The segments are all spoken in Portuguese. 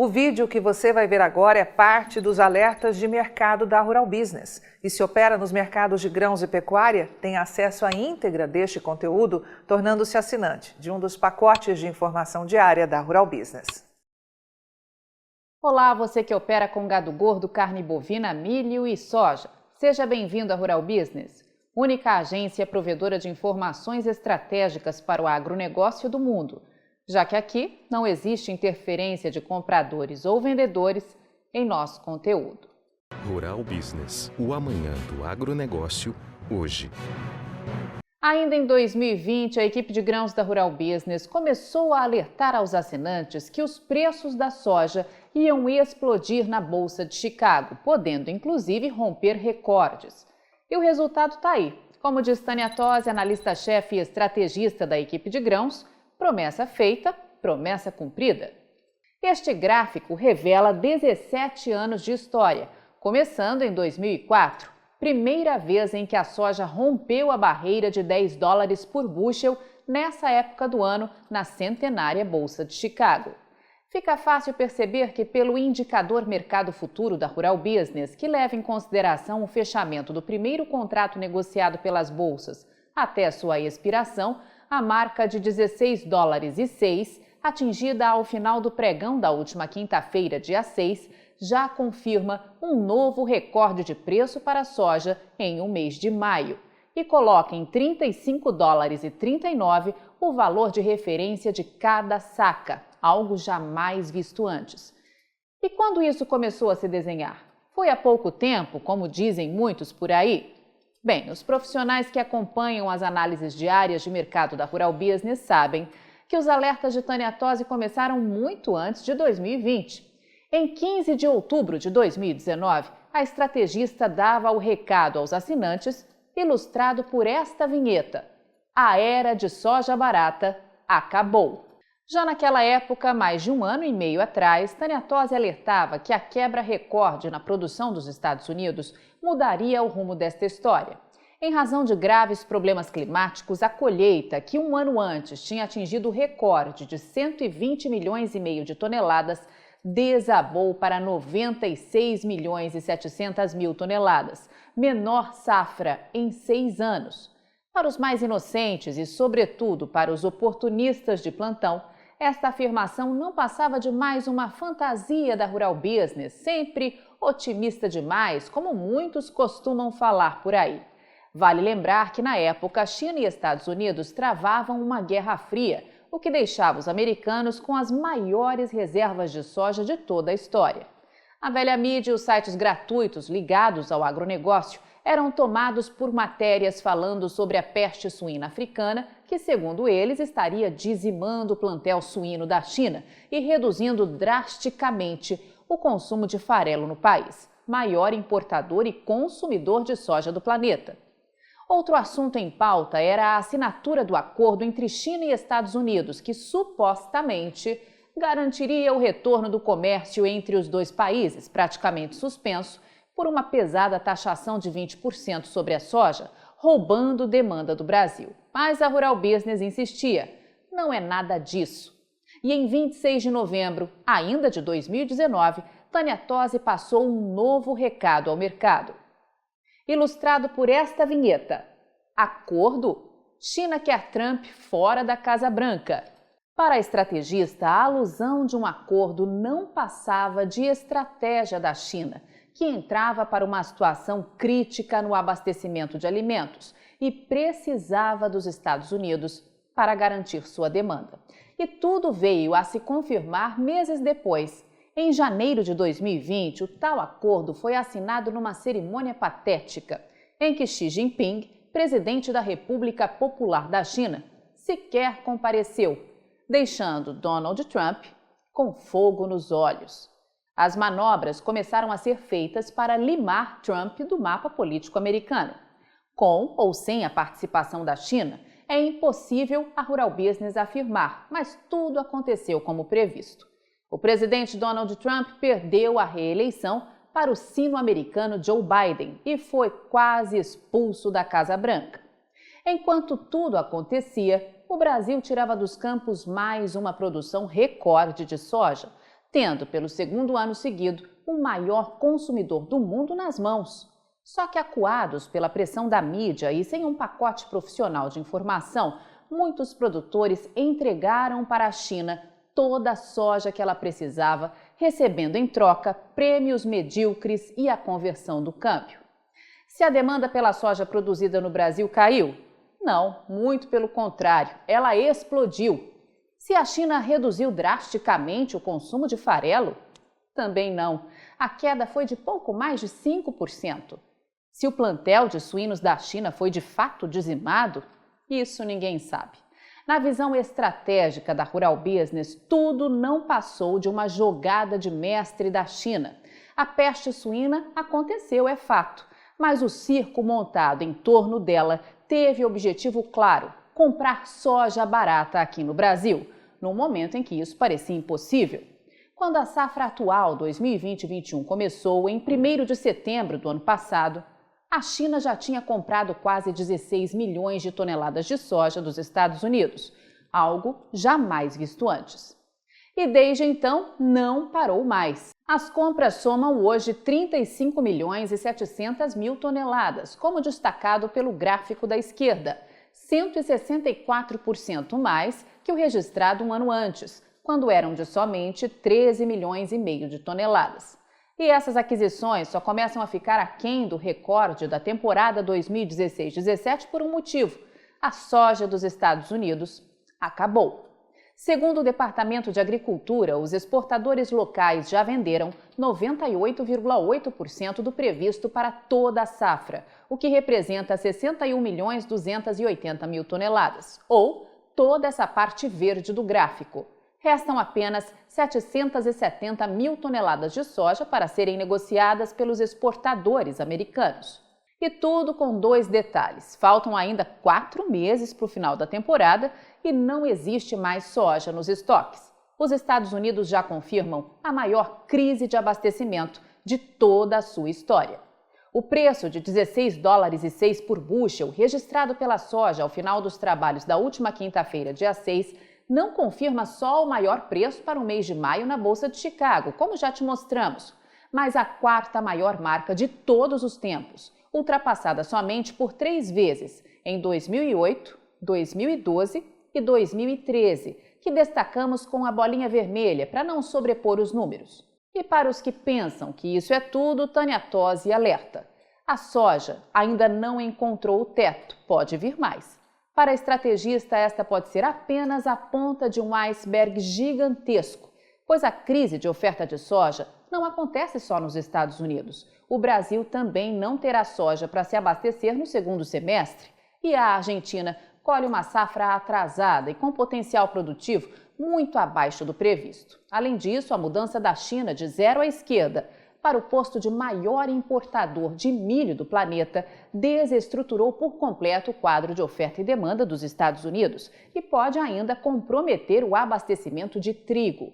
O vídeo que você vai ver agora é parte dos alertas de mercado da Rural Business. E se opera nos mercados de grãos e pecuária, tem acesso à íntegra deste conteúdo, tornando-se assinante de um dos pacotes de informação diária da Rural Business. Olá, você que opera com gado gordo, carne bovina, milho e soja. Seja bem-vindo à Rural Business, única agência provedora de informações estratégicas para o agronegócio do mundo, já que aqui não existe interferência de compradores ou vendedores em nosso conteúdo. Rural Business, o amanhã do agronegócio, hoje. Ainda em 2020, a equipe de grãos da Rural Business começou a alertar aos assinantes que os preços da soja iam explodir na Bolsa de Chicago, podendo inclusive romper recordes. E o resultado está aí. Como diz Tânia Tosi, analista-chefe e estrategista da equipe de grãos, promessa feita, promessa cumprida. Este gráfico revela 17 anos de história, começando em 2004, primeira vez em que a soja rompeu a barreira de $10 por bushel nessa época do ano na centenária Bolsa de Chicago. Fica fácil perceber que pelo indicador Mercado Futuro da Rural Business, que leva em consideração o fechamento do primeiro contrato negociado pelas bolsas até sua expiração, a marca de $16,06, atingida ao final do pregão da última quinta-feira, dia 6, já confirma um novo recorde de preço para a soja em um mês de maio e coloca em $35,39 o valor de referência de cada saca, algo jamais visto antes. E quando isso começou a se desenhar? Foi há pouco tempo, como dizem muitos por aí? Bem, os profissionais que acompanham as análises diárias de mercado da Rural Business sabem que os alertas de Tânia Tosi começaram muito antes de 2020. Em 15 de outubro de 2019, a estrategista dava o recado aos assinantes, ilustrado por esta vinheta: a era de soja barata acabou. Já naquela época, mais de um ano e meio atrás, Tânia Tosi alertava que a quebra recorde na produção dos Estados Unidos mudaria o rumo desta história. Em razão de graves problemas climáticos, a colheita, que um ano antes tinha atingido o recorde de 120 milhões e meio de toneladas, desabou para 96 milhões e 700 mil toneladas, menor safra em 6 anos. Para os mais inocentes e, sobretudo, para os oportunistas de plantão, esta afirmação não passava de mais uma fantasia da Rural Business, sempre otimista demais, como muitos costumam falar por aí. Vale lembrar que, na época, China e Estados Unidos travavam uma guerra fria, o que deixava os americanos com as maiores reservas de soja de toda a história. A velha mídia e os sites gratuitos ligados ao agronegócio eram tomados por matérias falando sobre a peste suína africana, que, segundo eles, estaria dizimando o plantel suíno da China e reduzindo drasticamente o consumo de farelo no país, maior importador e consumidor de soja do planeta. Outro assunto em pauta era a assinatura do acordo entre China e Estados Unidos, que supostamente garantiria o retorno do comércio entre os dois países, praticamente suspenso, por uma pesada taxação de 20% sobre a soja, roubando demanda do Brasil. Mas a Rural Business insistia: não é nada disso. E em 26 de novembro, ainda de 2019, Tânia Tosi passou um novo recado ao mercado. Ilustrado por esta vinheta: acordo? China quer Trump fora da Casa Branca. Para a estrategista, a alusão de um acordo não passava de estratégia da China, que entrava para uma situação crítica no abastecimento de alimentos e precisava dos Estados Unidos para garantir sua demanda. E tudo veio a se confirmar meses depois. Em janeiro de 2020, o tal acordo foi assinado numa cerimônia patética, em que Xi Jinping, presidente da República Popular da China, sequer compareceu, deixando Donald Trump com fogo nos olhos. As manobras começaram a ser feitas para limar Trump do mapa político americano. Com ou sem a participação da China, é impossível a Rural Business afirmar, mas tudo aconteceu como previsto. O presidente Donald Trump perdeu a reeleição para o sino-americano Joe Biden e foi quase expulso da Casa Branca. Enquanto tudo acontecia, o Brasil tirava dos campos mais uma produção recorde de soja, tendo, pelo segundo ano seguido, o maior consumidor do mundo nas mãos. Só que, acuados pela pressão da mídia e sem um pacote profissional de informação, muitos produtores entregaram para a China toda a soja que ela precisava, recebendo em troca prêmios medíocres e a conversão do câmbio. Se a demanda pela soja produzida no Brasil caiu? Não, muito pelo contrário, ela explodiu. Se a China reduziu drasticamente o consumo de farelo? Também não. A queda foi de pouco mais de 5%. Se o plantel de suínos da China foi de fato dizimado? Isso ninguém sabe. Na visão estratégica da Rural Business, tudo não passou de uma jogada de mestre da China. A peste suína aconteceu, é fato, mas o circo montado em torno dela teve objetivo claro: comprar soja barata aqui no Brasil, no momento em que isso parecia impossível. Quando a safra atual 2020-21 começou, em 1º de setembro do ano passado, a China já tinha comprado quase 16 milhões de toneladas de soja dos Estados Unidos, algo jamais visto antes. E desde então não parou mais. As compras somam hoje 35 milhões e 700 mil toneladas, como destacado pelo gráfico da esquerda, 164% mais que o registrado um ano antes, quando eram de somente 13 milhões e meio de toneladas. E essas aquisições só começam a ficar aquém do recorde da temporada 2016-17 por um motivo: a soja dos Estados Unidos acabou. Segundo o Departamento de Agricultura, os exportadores locais já venderam 98,8% do previsto para toda a safra, o que representa 61 milhões 280 mil toneladas, ou toda essa parte verde do gráfico. Restam apenas 770 mil toneladas de soja para serem negociadas pelos exportadores americanos. E tudo com 2 detalhes: faltam ainda 4 meses para o final da temporada e não existe mais soja nos estoques. Os Estados Unidos já confirmam a maior crise de abastecimento de toda a sua história. O preço de $16,06 por bushel, registrado pela soja ao final dos trabalhos da última quinta-feira, dia 6, não confirma só o maior preço para o mês de maio na Bolsa de Chicago, como já te mostramos, mas a 4ª maior marca de todos os tempos, ultrapassada somente por 3 vezes, em 2008, 2012 e 2013, que destacamos com a bolinha vermelha para não sobrepor os números. E para os que pensam que isso é tudo, Tânia Tosi alerta: a soja ainda não encontrou o teto, pode vir mais. Para a estrategista, esta pode ser apenas a ponta de um iceberg gigantesco, pois a crise de oferta de soja não acontece só nos Estados Unidos. O Brasil também não terá soja para se abastecer no segundo semestre. E a Argentina colhe uma safra atrasada e com potencial produtivo muito abaixo do previsto. Além disso, a mudança da China de zero à esquerda para o posto de maior importador de milho do planeta desestruturou por completo o quadro de oferta e demanda dos Estados Unidos e pode ainda comprometer o abastecimento de trigo.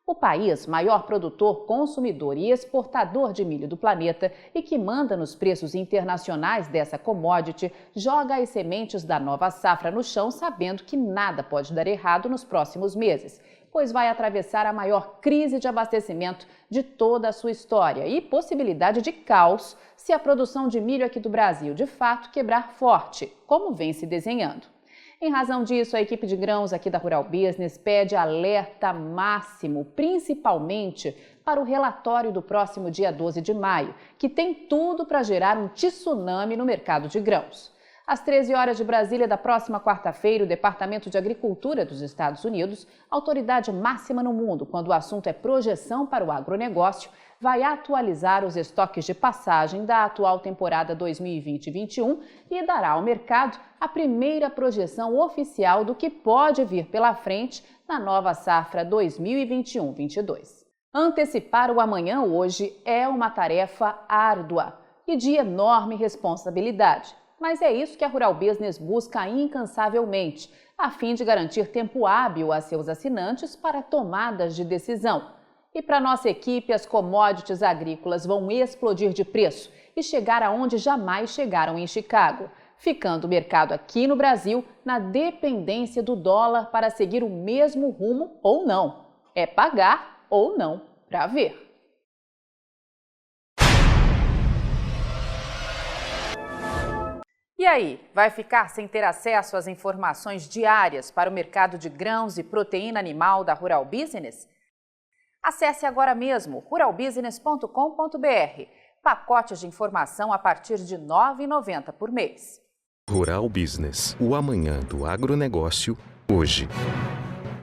O país, maior produtor, consumidor e exportador de milho do planeta e que manda nos preços internacionais dessa commodity, joga as sementes da nova safra no chão, sabendo que nada pode dar errado nos próximos meses, pois vai atravessar a maior crise de abastecimento de toda a sua história e possibilidade de caos se a produção de milho aqui do Brasil de fato quebrar forte, como vem se desenhando. Em razão disso, a equipe de grãos aqui da Rural Business pede alerta máximo, principalmente para o relatório do próximo dia 12 de maio, que tem tudo para gerar um tsunami no mercado de grãos. Às 13 horas de Brasília da próxima quarta-feira, o Departamento de Agricultura dos Estados Unidos, autoridade máxima no mundo quando o assunto é projeção para o agronegócio, vai atualizar os estoques de passagem da atual temporada 2020-21 e dará ao mercado a primeira projeção oficial do que pode vir pela frente na nova safra 2021-22. Antecipar o amanhã hoje é uma tarefa árdua e de enorme responsabilidade. Mas é isso que a Rural Business busca incansavelmente, a fim de garantir tempo hábil a seus assinantes para tomadas de decisão. E para nossa equipe, as commodities agrícolas vão explodir de preço e chegar aonde jamais chegaram em Chicago, ficando o mercado aqui no Brasil na dependência do dólar para seguir o mesmo rumo ou não. É pagar ou não para ver. E aí, vai ficar sem ter acesso às informações diárias para o mercado de grãos e proteína animal da Rural Business? Acesse agora mesmo ruralbusiness.com.br. Pacotes de informação a partir de R$ 9,90 por mês. Rural Business, o amanhã do agronegócio, hoje.